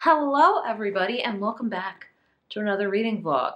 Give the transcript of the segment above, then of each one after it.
Hello everybody and welcome back to another reading vlog.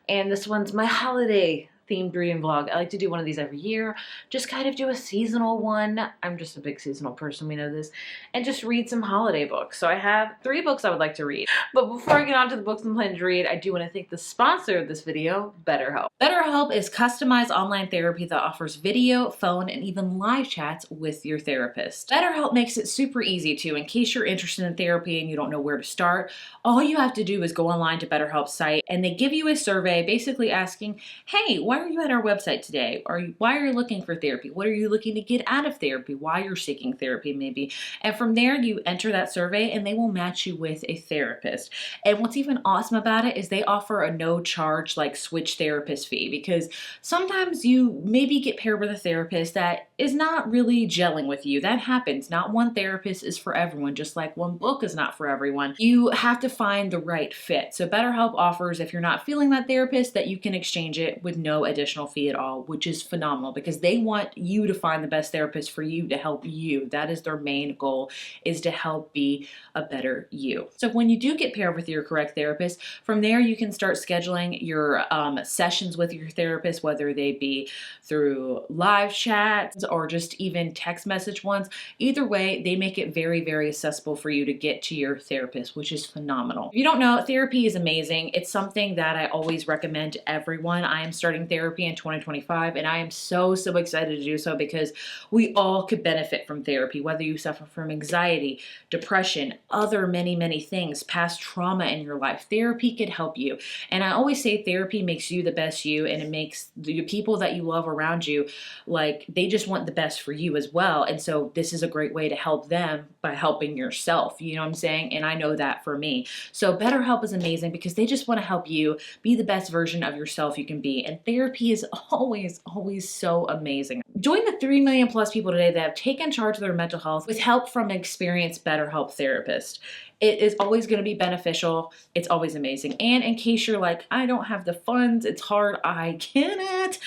And this one's my holiday themed reading vlog. I like to do one of these every year, just kind of do a seasonal one. I'm just a big seasonal person, we know this, and just read some holiday books. So I have 3 books I would like to read. But before I get on to the books I'm planning to read, I do want to thank the sponsor of this video, BetterHelp. BetterHelp is customized online therapy that offers video, phone, and even live chats with your therapist. BetterHelp makes it super easy to, in case you're interested in therapy and you don't know where to start, all you have to do is go online to BetterHelp's site and they give you a survey basically asking, hey, why are you at our website today? Why are you looking for therapy? What are you looking to get out of therapy? Why you're seeking therapy maybe. And from there you enter that survey and they will match you with a therapist. And what's even awesome about it is they offer a no charge like switch therapist fee, because sometimes you maybe get paired with a therapist that is not really gelling with you. That happens. Not one therapist is for everyone, just like one book is not for everyone. You have to find the right fit. So BetterHelp offers, if you're not feeling that therapist, that you can exchange it with no additional fee at all, which is phenomenal because they want you to find the best therapist for you to help you. That is their main goal, is to help be a better you. So when you do get paired with your correct therapist, from there you can start scheduling your sessions with your therapist, whether they be through live chats or just even text message ones. Either way, they make it very, very accessible for you to get to your therapist, which is phenomenal. If you don't know, therapy is amazing. It's something that I always recommend to everyone. I am starting therapy in 2025 and I am so excited to do so because we all could benefit from therapy, whether you suffer from anxiety, depression, other many things, past trauma in your life. Therapy could help you. And I always say therapy makes you the best you, and it makes the people that you love around you, like, they just want the best for you as well. And so this is a great way to help them by helping yourself. You know what I'm saying? And I know that for me. So BetterHelp is amazing because they just want to help you be the best version of yourself you can be. And therapy is always so amazing. Join the 3 million plus people today that have taken charge of their mental health with help from an experienced BetterHelp therapist. It is always going to be beneficial. It's always amazing. And in case you're like, I don't have the funds, it's hard, I can't,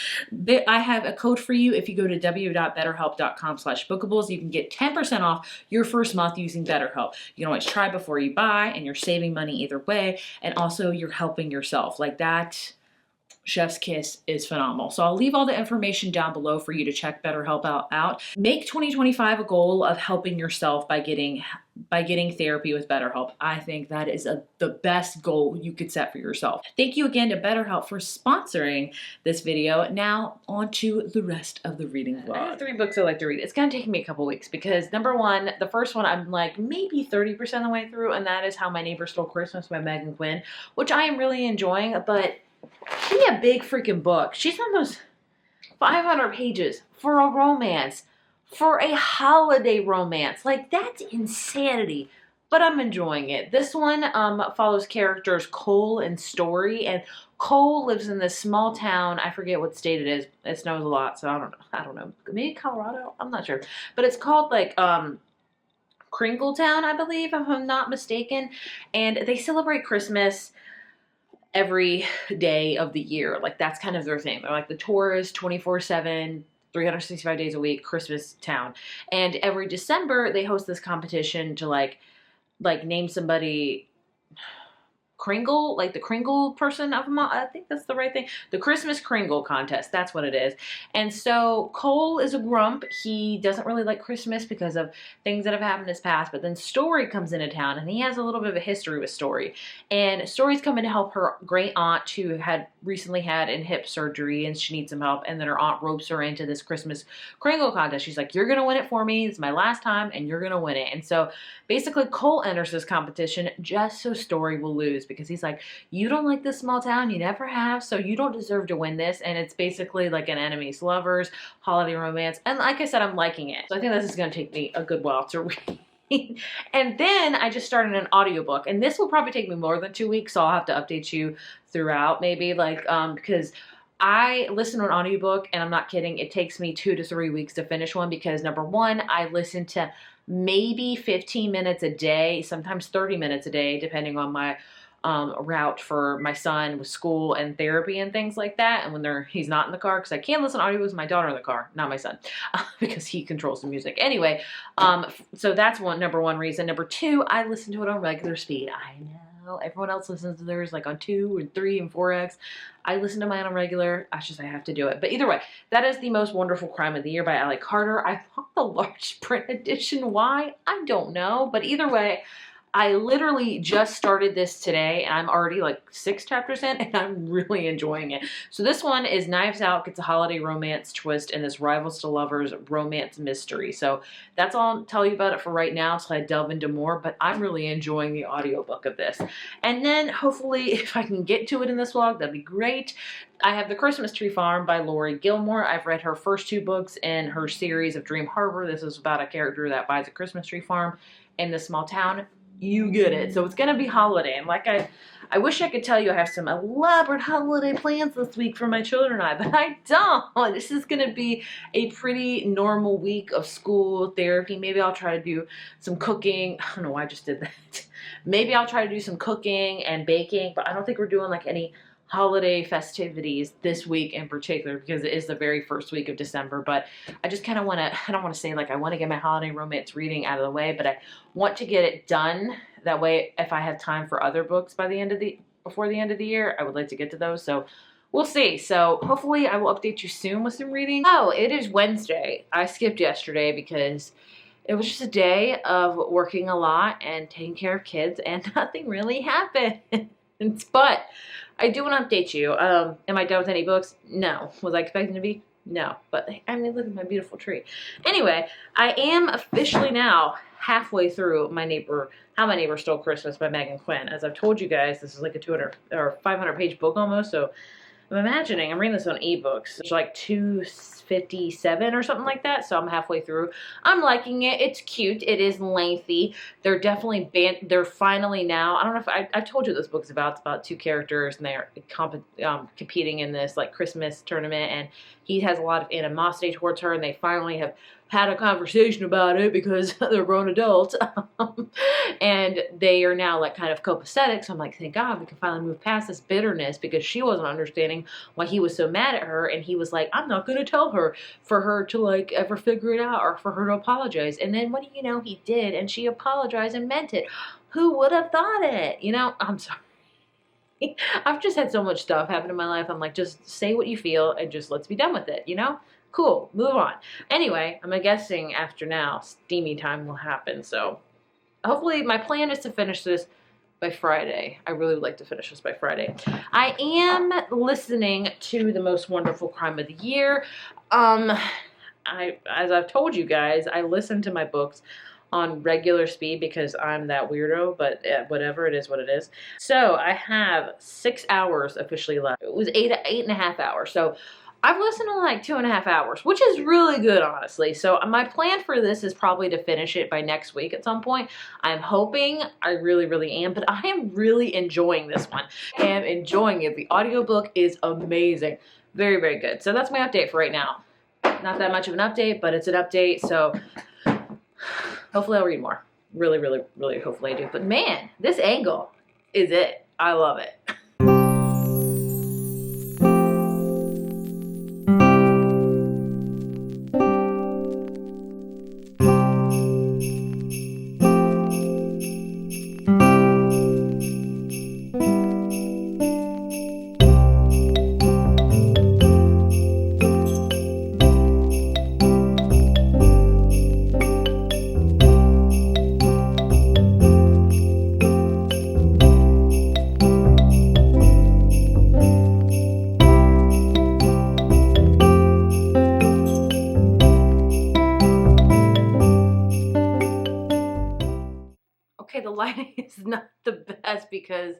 I have a code for you. If you go to www.betterhelp.com/bookables, you can get 10% off your first month using BetterHelp. You can always try before you buy, and you're saving money either way. And also you're helping yourself. Like, that chef's kiss is phenomenal. So I'll leave all the information down below for you to check BetterHelp out. Make 2025 a goal of helping yourself by getting therapy with BetterHelp. I think that is the best goal you could set for yourself. Thank you again to BetterHelp for sponsoring this video. Now on to the rest of the reading vlog. I have 3 books I like to read. It's gonna take me a couple weeks because number one, the first one I'm like maybe 30% of the way through, and that is How My Neighbor Stole Christmas by Megan Quinn, which I am really enjoying, but she a big freaking book. She's almost 500 pages for a romance, for a holiday romance. Like, that's insanity, but I'm enjoying it. This one follows characters Cole and Story, and Cole lives in this small town. I forget what state it is. It snows a lot, so I don't know. Maybe Colorado? I'm not sure. But it's called like Kringletown, I believe, if I'm not mistaken. And they celebrate Christmas every day of the year. Like, that's kind of their thing. They're like the tourist 24/7, 365 days a week Christmas town. And every December they host this competition to like name somebody Kringle, like the Kringle person of them all. I think that's the right thing. The Christmas Kringle contest. That's what it is. And so Cole is a grump. He doesn't really like Christmas because of things that have happened in his past. But then Story comes into town, and he has a little bit of a history with Story. And Story's coming to help her great aunt, who had recently had a hip surgery, and she needs some help. And then her aunt ropes her into this Christmas Kringle contest. She's like, you're going to win it for me. It's my last time, and you're going to win it. And so basically Cole enters this competition just so Story will lose, because he's like, you don't like this small town, you never have, so you don't deserve to win this. And it's basically like an enemies lovers holiday romance, and like I said, I'm liking it. So I think this is going to take me a good while to read. And then I just started an audiobook, and this will probably take me more than 2 weeks, so I'll have to update you throughout, maybe, like because I listen to an audiobook, and I'm not kidding, it takes me 2 to 3 weeks to finish one, because number one, I listen to maybe 15 minutes a day, sometimes 30 minutes a day, depending on my route for my son with school and therapy and things like that. And when he's not in the car, because I can't listen to audiobooks with my daughter in the car, not my son, because he controls the music. Anyway, so that's number one reason. Number two, I listen to it on regular speed. I know everyone else listens to theirs like on 2 and 3 and 4x. I listen to mine on regular. I have to do it. But either way, that is The Most Wonderful Crime of the Year by Ally Carter. I bought the large print edition. Why? I don't know. But either way, I literally just started this today, and I'm already like 6 chapters in, and I'm really enjoying it. So this one is Knives Out gets a holiday romance twist in this rivals to lovers romance mystery. So that's all I'll tell you about it for right now until I delve into more, but I'm really enjoying the audiobook of this. And then hopefully if I can get to it in this vlog, that'd be great. I have The Christmas Tree Farm by Lori Gilmore. I've read her first 2 books in her series of Dream Harbor. This is about a character that buys a Christmas tree farm in this small town. You get it. So it's going to be holiday. And like I wish I could tell you I have some elaborate holiday plans this week for my children and I, but I don't. This is going to be a pretty normal week of school, therapy. Maybe I'll try to do some cooking. I don't know why I just did that. Maybe I'll try to do some cooking and baking, but I don't think we're doing like any holiday festivities this week in particular because it is the very first week of December. But I just kind of want to, I don't want to say like I want to get my holiday romance reading out of the way, but I want to get it done. That way, if I have time for other books before the end of the year, I would like to get to those. So we'll see. So hopefully I will update you soon with some reading. Oh, it is Wednesday. I skipped yesterday because it was just a day of working a lot and taking care of kids and nothing really happened. But I do want to update you. Am I done with any books? No. Was I expecting to be? No. But I mean, look at my beautiful tree. Anyway, I am officially now halfway through How My Neighbor Stole Christmas by Megan Quinn. As I've told you guys, this is like a 200 or 500 page book almost. So I'm reading this on ebooks. It's like 257 or something like that. So I'm halfway through. I'm liking it. It's cute. It is lengthy. They're definitely they're finally now. I don't know if I've told you what this book's about. It's about 2 characters and they're competing in this like Christmas tournament, and he has a lot of animosity towards her, and they finally have had a conversation about it because they're grown adults. And they are now like kind of copacetic. So I'm like, thank God we can finally move past this bitterness, because she wasn't understanding why he was so mad at her. And he was like, I'm not going to tell her for her to like ever figure it out or for her to apologize. And then what do you know, he did, and she apologized and meant it. Who would have thought it? You know, I'm sorry. I've just had so much stuff happen in my life. I'm like, just say what you feel and just let's be done with it, you know? Cool, move on. Anyway, I'm guessing after now, steamy time will happen. So hopefully my plan is to finish this by Friday. I really would like to finish this by Friday. I am listening to The Most Wonderful Crime of the Year. As I've told you guys, I listen to my books on regular speed because I'm that weirdo, but whatever, it is what it is. So I have 6 hours officially left. It was 8.5 hours. So I've listened to like 2.5 hours, which is really good, honestly. So my plan for this is probably to finish it by next week at some point. I'm hoping. I really, really am. But I am really enjoying this one. I am enjoying it. The audiobook is amazing. Very, very good. So that's my update for right now. Not that much of an update, but it's an update. So hopefully I'll read more. Really, really, really hopefully I do. But man, this angle is it. I love it. Okay, the lighting is not the best because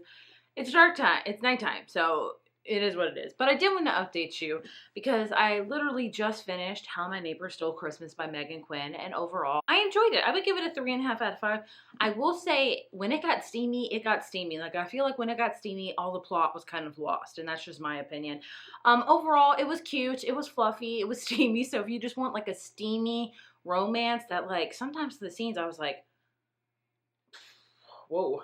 it's dark time. It's nighttime, so it is what it is. But I did want to update you because I literally just finished How My Neighbor Stole Christmas by Megan Quinn, and overall, I enjoyed it. I would give it a 3.5 out of 5. I will say, when it got steamy, it got steamy. Like, I feel like when it got steamy, all the plot was kind of lost, and that's just my opinion. Overall, it was cute, it was fluffy, it was steamy, so if you just want, like, a steamy romance that, like, sometimes the scenes I was like, whoa.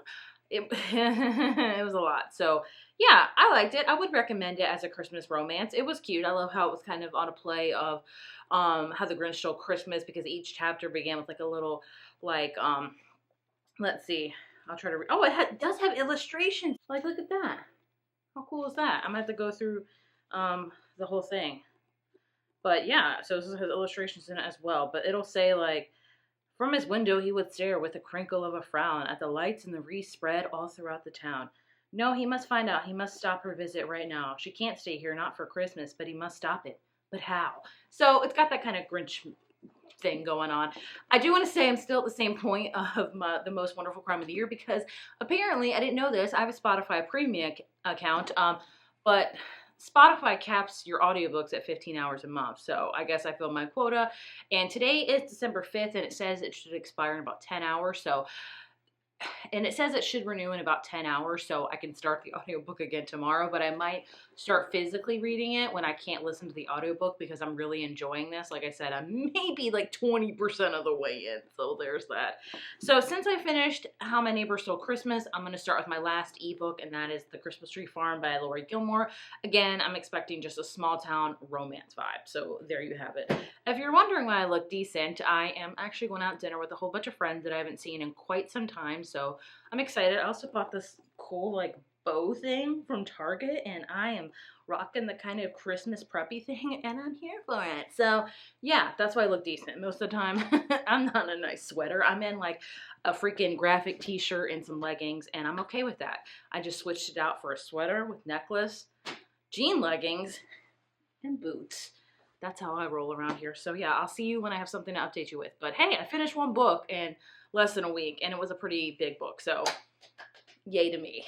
it, it was a lot. So yeah, I liked it. I would recommend it as a Christmas romance. It was cute. I love how it was kind of on a play of how the Grinch Stole Christmas, because each chapter began with like a little like let's see. I'll try to read. Oh, it does have illustrations. Like, look at that. How cool is that? I'm gonna have to go through the whole thing. But yeah, so this has illustrations in it as well. But it'll say like, from his window he would stare with a crinkle of a frown at the lights and the wreaths spread all throughout the town. No, he must find out. He must stop her visit right now. She can't stay here, not for Christmas, but he must stop it. But how? So it's got that kind of Grinch thing going on. I do want to say I'm still at the same point of the most wonderful crime of the year, because apparently, I didn't know this, I have a Spotify premium account, but Spotify caps your audiobooks at 15 hours a month. So I guess I filled my quota, and today is December 5th, and it says it should expire in about 10 hours. So, and it says it should renew in about 10 hours, so I can start the audiobook again tomorrow, but I might start physically reading it when I can't listen to the audiobook, because I'm really enjoying this. Like I said, I'm maybe like 20% of the way in, so there's that. So since I finished How My Neighbor Stole Christmas, I'm going to start with my last ebook, and that is The Christmas Tree Farm by Lori Gilmore. Again, I'm expecting just a small town romance vibe, so there you have it. If you're wondering why I look decent, I am actually going out to dinner with a whole bunch of friends that I haven't seen in quite some time, so I'm excited. I also bought this cool like bow thing from Target, and I am rocking the kind of Christmas preppy thing, and I'm here for it. So yeah, that's why I look decent. Most of the time, I'm not in a nice sweater. I'm in like a freaking graphic t-shirt and some leggings, and I'm okay with that. I just switched it out for a sweater with necklace, jean leggings, and boots. That's how I roll around here. So yeah, I'll see you when I have something to update you with. But hey, I finished one book in less than a week, and it was a pretty big book, so yay to me.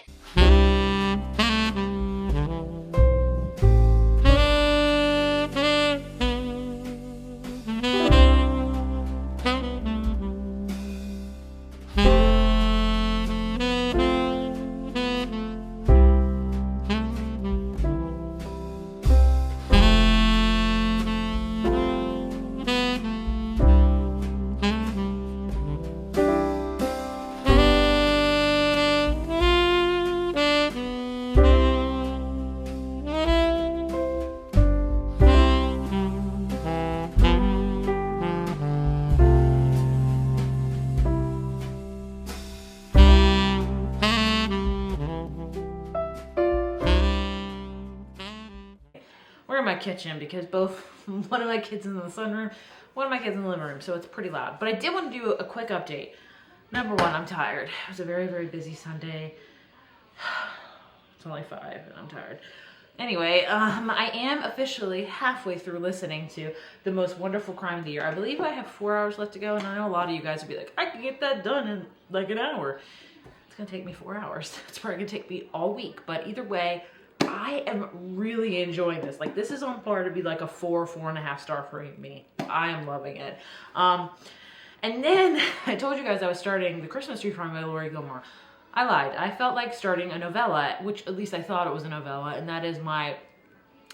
We're in my kitchen because both one of my kids is in the sunroom, one of my kids in the living room, so it's pretty loud. But I did want to do a quick update. Number one, I'm tired. It was a very, very busy Sunday. It's only 5 and I'm tired. Anyway, I am officially halfway through listening to The Most Wonderful Crime of the Year. I believe I have 4 hours left to go, and I know a lot of you guys will be like, I can get that done in like an hour. It's gonna take me 4 hours. It's probably gonna take me all week, but either way, I am really enjoying this. Like, this is on par to be like a 4.5 star for me. I am loving it. And then I told you guys I was starting The Christmas Tree Farm by Lori Gilmore. I lied. I felt like starting a novella, which at least I thought it was a novella, and that is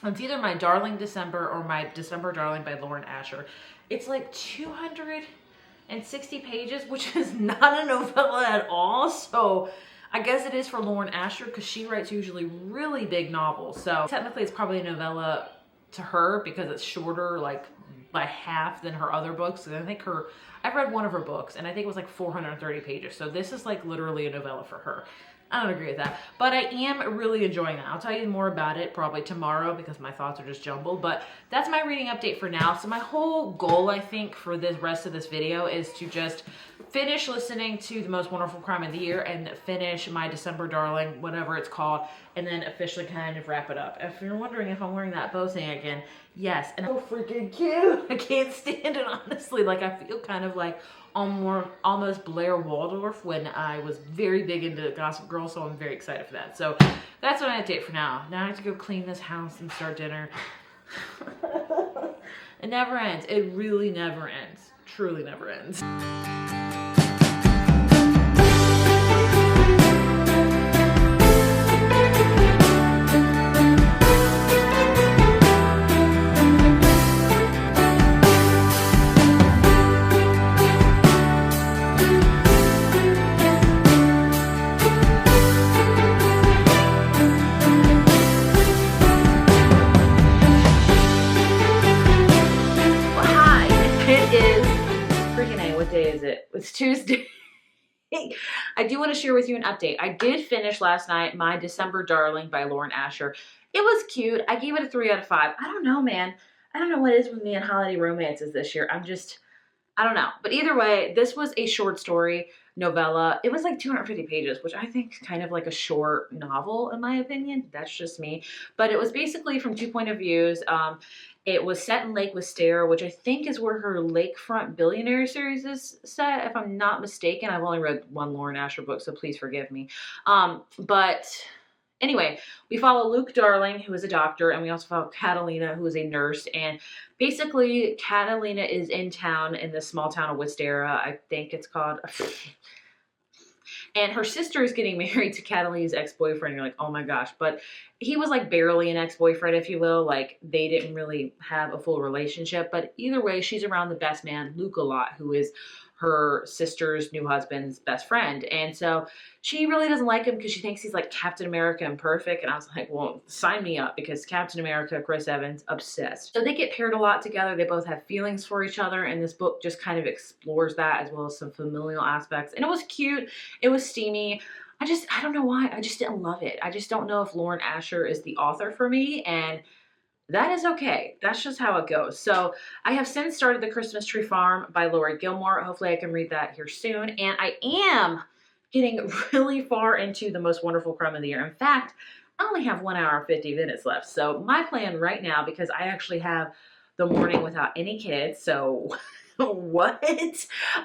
it's either my Darling December or my December Darling by Lauren Asher. It's like 260 pages, which is not a novella at all, so I guess it is for Lauren Asher because she writes usually really big novels. So technically it's probably a novella to her because it's shorter, like by half than her other books. And I think I've read one of her books and I think it was like 430 pages. So this is like literally a novella for her. I don't agree with that, but I am really enjoying that. I'll tell you more about it probably tomorrow because my thoughts are just jumbled, but that's my reading update for now. So my whole goal, I think, for the rest of this video is to just finish listening to The Most Wonderful Crime of the Year and finish my December Darling, whatever it's called, and then officially kind of wrap it up. If you're wondering if I'm wearing that bow thing again, yes, and so freaking cute. I can't stand it, honestly. Like, I feel kind of like almost Blair Waldorf when I was very big into Gossip Girl, so I'm very excited for that. So that's my update for now. Now I have to go clean this house and start dinner. It never ends. It really never ends. Truly never ends. Tuesday. I do want to share with you an update. I did finish last night My December Darling by Lauren Asher. It was cute. I gave it a 3 out of 5. I don't know, man. I don't know what it is with me and holiday romances this year. I don't know. But either way, this was a short story novella. It was like 250 pages, which I think is kind of like a short novel in my opinion. That's just me. But it was basically from 2 point of views. It was set in Lake Wisteria, which I think is where her Lakefront Billionaire series is set, if I'm not mistaken. I've only read one Lauren Asher book, so please forgive me. But anyway, we follow Luke Darling, who is a doctor, and we also follow Catalina, who is a nurse. And basically, Catalina is in town, in this small town of Wisteria, I think it's called. And her sister is getting married to Catalina's ex-boyfriend. You're like, oh my gosh. But he was like barely an ex-boyfriend, if you will. Like, they didn't really have a full relationship. But either way, she's around the best man, Luke, a lot, who is her sister's new husband's best friend. And so she really doesn't like him because she thinks he's like Captain America and perfect. And I was like, well, sign me up, because Captain America, Chris Evans, obsessed. So they get paired a lot together. They both have feelings for each other. And this book just kind of explores that, as well as some familial aspects. And it was cute. It was steamy. I don't know why. I just didn't love it. I just don't know if Lauren Asher is the author for me. And that is okay. That's just how it goes. So I have since started The Christmas Tree Farm by Laurie Gilmore. Hopefully I can read that here soon. And I am getting really far into The Most Wonderful Crime of the Year. In fact, I only have 1 hour and 50 minutes left. So my plan right now, because I actually have the morning without any kids, so what?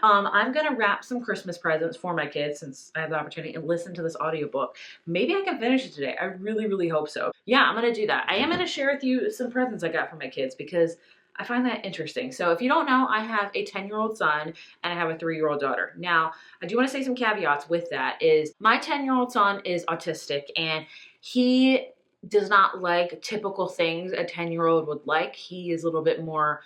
I'm going to wrap some Christmas presents for my kids since I have the opportunity, and listen to this audiobook. Maybe I can finish it today. I really, really hope so. Yeah, I'm going to do that. I am going to share with you some presents I got for my kids because I find that interesting. So if you don't know, I have a 10-year-old son and I have a 3-year-old daughter. Now, I do want to say some caveats with that. Is my 10-year-old son is autistic, and he does not like typical things a 10-year-old would like. He is a little bit more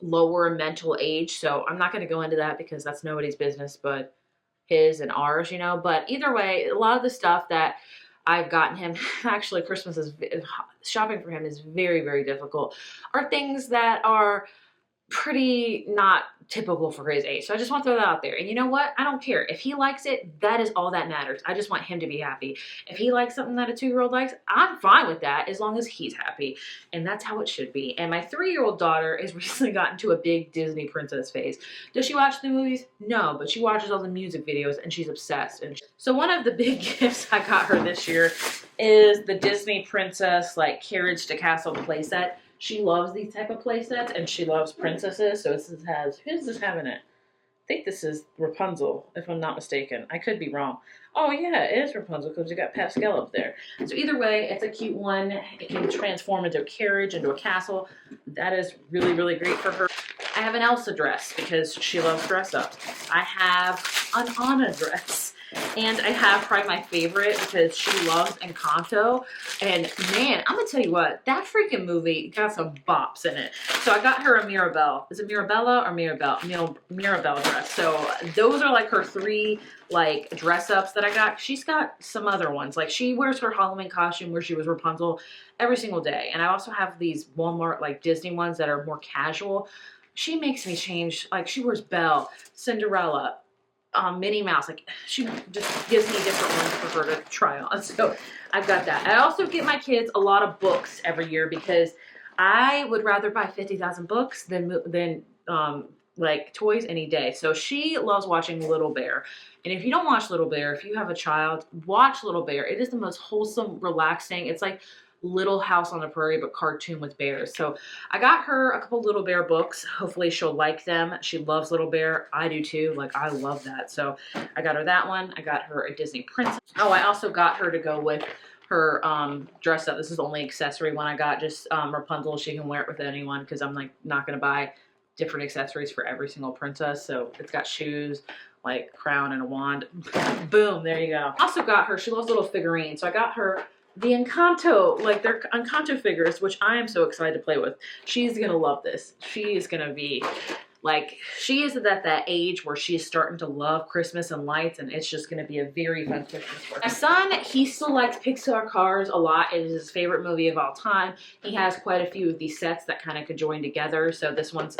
lower mental age, so I'm not going to go into that because that's nobody's business but his and ours, you know. But either way, a lot of the stuff that I've gotten him, actually Christmas is, shopping for him is very, very difficult, are things that are pretty not typical for his age. So I just want to throw that out there. And you know what? I don't care. If he likes it, that is all that matters. I just want him to be happy. If he likes something that a 2-year-old likes, I'm fine with that as long as he's happy. And that's how it should be. And my 3-year-old daughter has recently gotten to a big Disney princess phase. Does she watch the movies? No, but she watches all the music videos and she's obsessed. And so one of the big gifts I got her this year is the Disney princess like carriage to castle playset. She loves these type of play sets, and she loves princesses. So this has, who does this have in it? I think this is Rapunzel, if I'm not mistaken. I could be wrong. Oh yeah, it is Rapunzel because you got Pascal up there. So either way, it's a cute one. It can transform into a carriage, into a castle. That is really, really great for her. I have an Elsa dress because she loves dress up. I have an Anna dress. And I have probably my favorite because she loves Encanto. And man, I'm going to tell you what, that freaking movie got some bops in it. So I got her a Mirabelle. Is it Mirabella or Mirabelle? Mirabelle dress. So those are like her 3 like dress ups that I got. She's got some other ones. Like she wears her Halloween costume where she was Rapunzel every single day. And I also have these Walmart like Disney ones that are more casual. She makes me change. Like she wears Belle, Cinderella, Minnie Mouse. Like she just gives me different ones for her to try on. So I've got that. I also get my kids a lot of books every year because I would rather buy 50,000 books than like toys any day. So she loves watching Little Bear. And if you don't watch Little Bear, if you have a child, watch Little Bear. It is the most wholesome, relaxing. It's like Little House on the Prairie, but cartoon with bears. So I got her a couple Little Bear books. Hopefully she'll like them. She loves Little Bear. I do too. Like I love that. So I got her that one. I got her a Disney princess. Oh, I also got her to go with her dress up. This is the only accessory one I got. Just Rapunzel. She can wear it with anyone because I'm like not going to buy different accessories for every single princess. So it's got shoes, like crown and a wand. Boom, there you go. Also got her, she loves little figurines. So I got her the Encanto, like they're Encanto figures, which I am so excited to play with. She's gonna love this. She is gonna be like, she is at that age where she is starting to love Christmas and lights, and it's just gonna be a very fun Christmas for her. My son, he still likes Pixar Cars a lot. It is his favorite movie of all time. He has quite a few of these sets that kind of could join together. So this one's,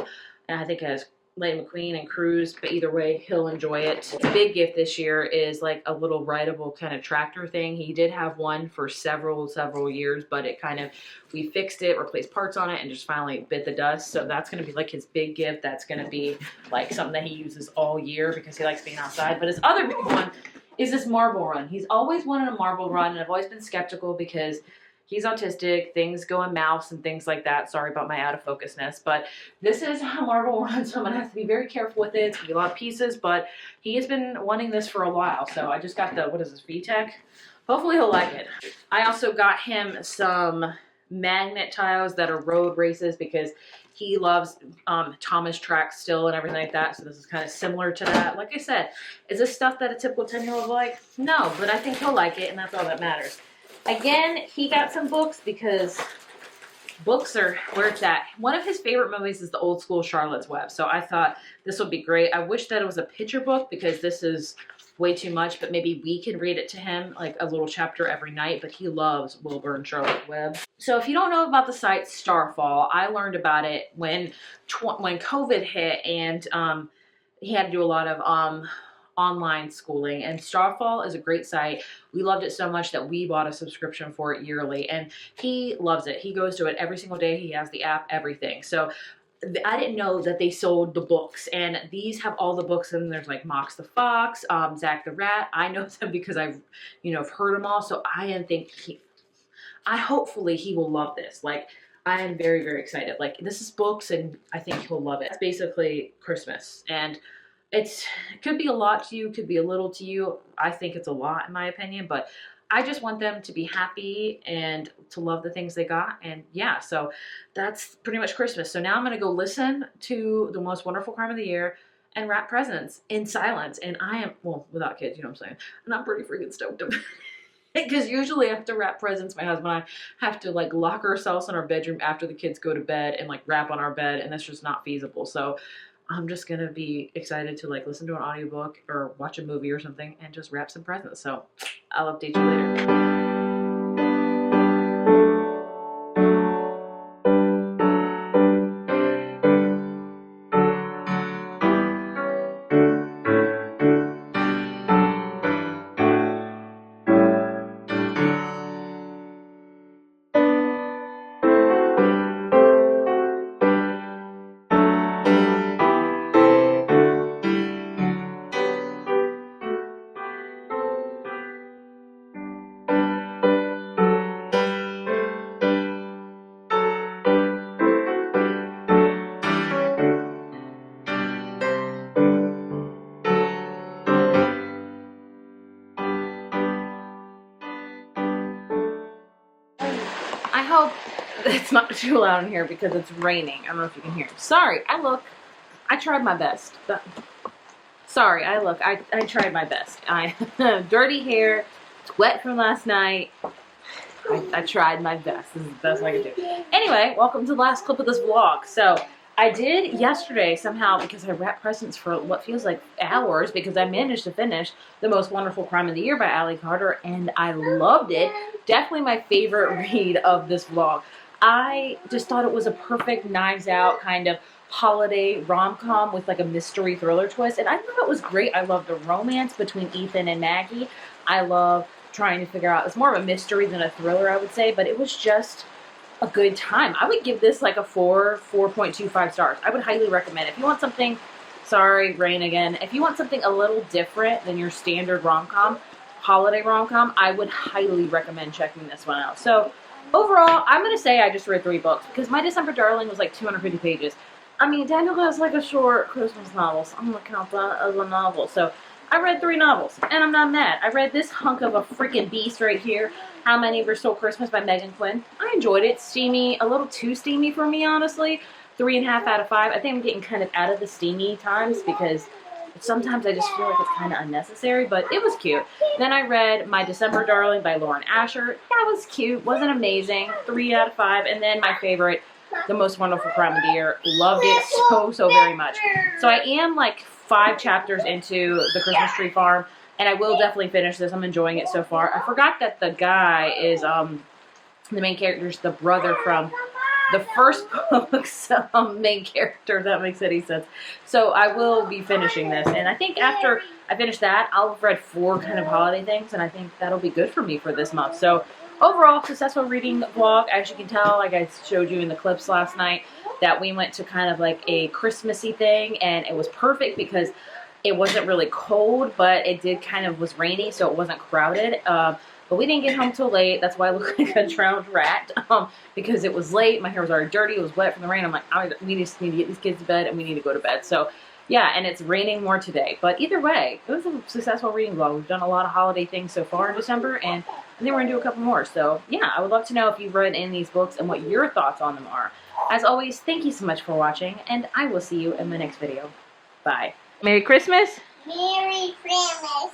I think it has Lightning McQueen and Cruise, but either way, he'll enjoy it. His big gift this year is like a little rideable kind of tractor thing. He did have one for several years, but it kind of, we fixed it, replaced parts on it, and just finally bit the dust. So that's going to be like his big gift. That's going to be like something that he uses all year because he likes being outside. But his other big one is this marble run. He's always wanted a marble run, and I've always been skeptical because he's autistic, things go in mouths and things like that. Sorry about my out of focusness, but this is a marble run, so I'm gonna have to be very careful with it. It's gonna be a lot of pieces, but he has been wanting this for a while, so I just got the, what is this, VTech? Hopefully he'll like it. I also got him some magnet tiles that are road races because he loves Thomas track still and everything like that, so this is kind of similar to that. Like I said, is this stuff that a typical 10-year-old will like? No, but I think he'll like it, and that's all that matters. Again, he got some books because books are where it's at. One of his favorite movies is the old school Charlotte's Web. So I thought this would be great. I wish that it was a picture book because this is way too much, but maybe we can read it to him, like a little chapter every night, but he loves Wilbur and Charlotte's Web. So if you don't know about the site Starfall, I learned about it when COVID hit, and he had to do a lot of online schooling, and Starfall is a great site. We loved it so much that we bought a subscription for it yearly, and he loves it. He goes to it every single day. He has the app, everything. So I didn't know that they sold the books, and these have all the books, and there's like Mox the Fox, Zach the Rat. I know them because I've heard them all, so hopefully he will love this. Like, I am very, very excited. Like, this is books, and I think he'll love it. It's basically Christmas, and it could be a lot to you, could be a little to you. I think it's a lot in my opinion, but I just want them to be happy and to love the things they got. And yeah, so that's pretty much Christmas. So now I'm going to go listen to The Most Wonderful Crime of the Year and wrap presents in silence. And I am, well, without kids, you know what I'm saying? And I'm pretty freaking stoked about it. Because usually I have to wrap presents. My husband and I have to like lock ourselves in our bedroom after the kids go to bed and like wrap on our bed. And that's just not feasible. So I'm just going to be excited to like listen to an audiobook or watch a movie or something and just wrap some presents. So I'll update you later. I hope it's not too loud in here because it's raining. I don't know if you can hear. Sorry, I tried my best. Sorry, I tried my best. I dirty hair, it's wet from last night. I tried my best. This is the best I could do. Anyway, welcome to the last clip of this vlog. So I did yesterday somehow, because I wrapped presents for what feels like hours, because I managed to finish The Most Wonderful Crime of the Year by Allie Carter, and I loved it. Definitely my favorite read of this vlog. I just thought it was a perfect Knives Out kind of holiday rom-com with like a mystery thriller twist, and I thought it was great. I love the romance between Ethan and Maggie. I love trying to figure out, it's more of a mystery than a thriller, I would say, but it was just a good time. I would give this like a 4.25 stars. I would highly recommend it. If you want something, sorry, rain again. If you want something a little different than your standard rom-com, holiday rom-com, I would highly recommend checking this one out. So overall, I'm going to say I just read 3 books because My December Darling was like 250 pages. I mean, Daniel has like a short Christmas novel, so I'm going to count that as a novel. So I read 3 novels, and I'm not mad. I read this hunk of a freaking beast right here, How Many Ever Stole Christmas by Megan Quinn. I enjoyed it. Steamy, a little too steamy for me, honestly. 3.5 out of 5. I think I'm getting kind of out of the steamy times because sometimes I just feel like it's kind of unnecessary, but it was cute. Then I read My December Darling by Lauren Asher. That was cute. Wasn't amazing. 3 out of 5. And then my favorite, The Most Wonderful Crime of the Year. Loved it so very much. So I am like 5 chapters into The Christmas Tree Farm, and I will definitely finish this. I'm enjoying it so far. I forgot that the guy is, the main character is the brother from the first book's main character, if that makes any sense. So I will be finishing this, and I think after I finish that, I'll have read 4 kind of holiday things, and I think that'll be good for me for this month. So overall, successful reading vlog. As you can tell, like I showed you in the clips last night, that we went to kind of like a Christmassy thing, and it was perfect because it wasn't really cold, but it did kind of was rainy, so it wasn't crowded. But we didn't get home till late. That's why I look like a drowned rat, because it was late. My hair was already dirty. It was wet from the rain. I'm like, we just need to get these kids to bed, and we need to go to bed. So, yeah, and it's raining more today. But either way, it was a successful reading vlog. We've done a lot of holiday things so far in December, and I think we're going to do a couple more. So, yeah, I would love to know if you've read any of these books and what your thoughts on them are. As always, thank you so much for watching, and I will see you in the next video. Bye. Merry Christmas. Merry Christmas.